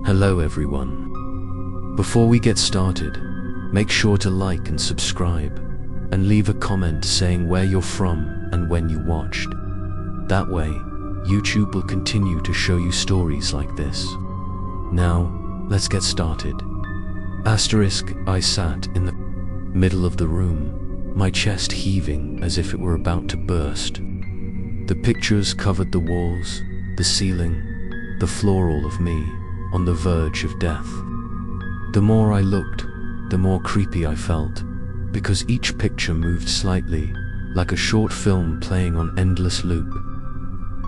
Hello everyone. Before we get started, make sure to like and subscribe, and leave a comment saying where you're from and when you watched. That way, YouTube will continue to show you stories like this. Now, let's get started. I sat in the middle of the room, my chest heaving as if it were about to burst. The pictures covered the walls, the ceiling, the floor, all of me, on the verge of death. The more I looked, the more creepy I felt, because each picture moved slightly, like a short film playing on endless loop.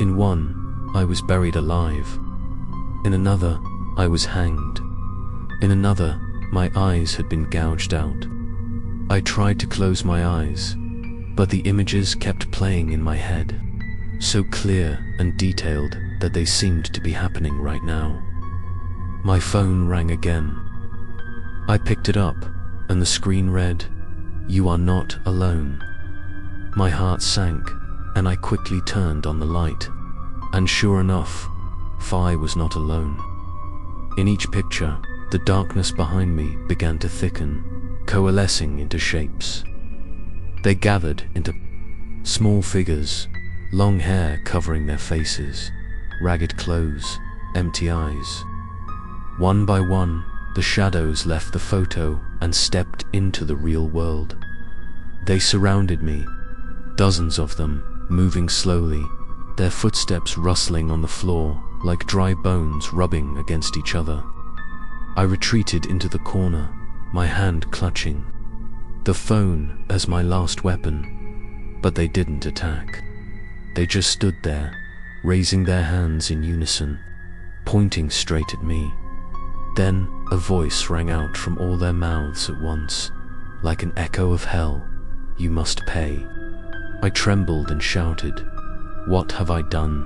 In one, I was buried alive. In another, I was hanged. In another, my eyes had been gouged out. I tried to close my eyes, but the images kept playing in my head, so clear and detailed that they seemed to be happening right now. My phone rang again. I picked it up, and the screen read, "You are not alone." My heart sank, and I quickly turned on the light. And sure enough, Fi was not alone. In each picture, the darkness behind me began to thicken, coalescing into shapes. They gathered into small figures, long hair covering their faces, ragged clothes, empty eyes. One by one, the shadows left the photo and stepped into the real world. They surrounded me, dozens of them, moving slowly, their footsteps rustling on the floor like dry bones rubbing against each other. I retreated into the corner, my hand clutching, the phone as my last weapon, but they didn't attack. They just stood there, raising their hands in unison, pointing straight at me. Then a voice rang out from all their mouths at once, like an echo of hell. "You must pay." I trembled and shouted, "What have I done?"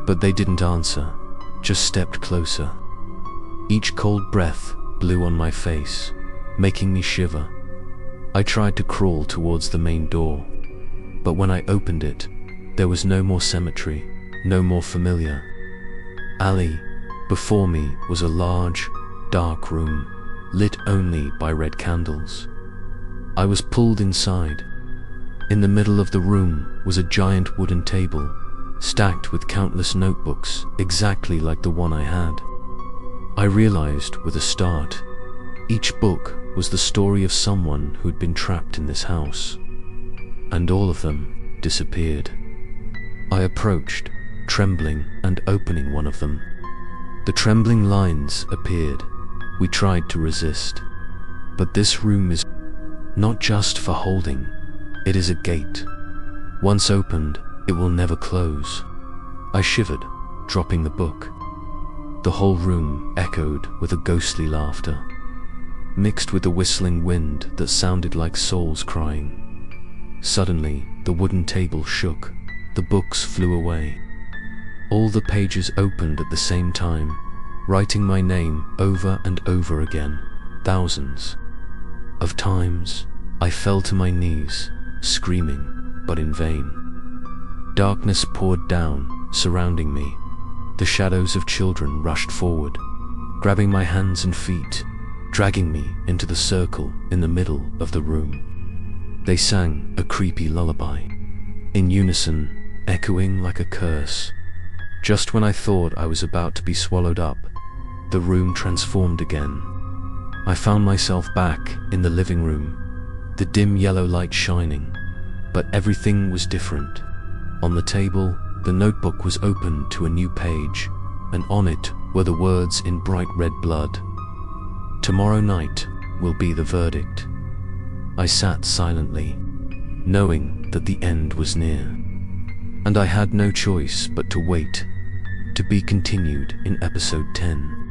But they didn't answer, just stepped closer. Each cold breath blew on my face, making me shiver. I tried to crawl towards the main door, but when I opened it, there was no more cemetery, no more familiar. Ali, before me, was a large, dark room, lit only by red candles. I was pulled inside. In the middle of the room was a giant wooden table, stacked with countless notebooks, exactly like the one I had. I realized with a start, each book was the story of someone who'd been trapped in this house, and all of them disappeared. I approached, trembling, and opening one of them. The trembling lines appeared. We tried to resist. But this room is not just for holding. It is a gate. Once opened, it will never close. I shivered, dropping the book. The whole room echoed with a ghostly laughter, mixed with the whistling wind that sounded like souls crying. Suddenly, the wooden table shook. The books flew away. All the pages opened at the same time, writing my name over and over again, thousands of times. I fell to my knees, screaming, but in vain. Darkness poured down, surrounding me. The shadows of children rushed forward, grabbing my hands and feet, dragging me into the circle in the middle of the room. They sang a creepy lullaby, in unison, echoing like a curse. Just when I thought I was about to be swallowed up, the room transformed again. I found myself back in the living room, the dim yellow light shining, but everything was different. On the table, the notebook was open to a new page, and on it were the words in bright red blood. "Tomorrow night will be the verdict." I sat silently, knowing that the end was near, and I had no choice but to wait. To be continued in episode 10.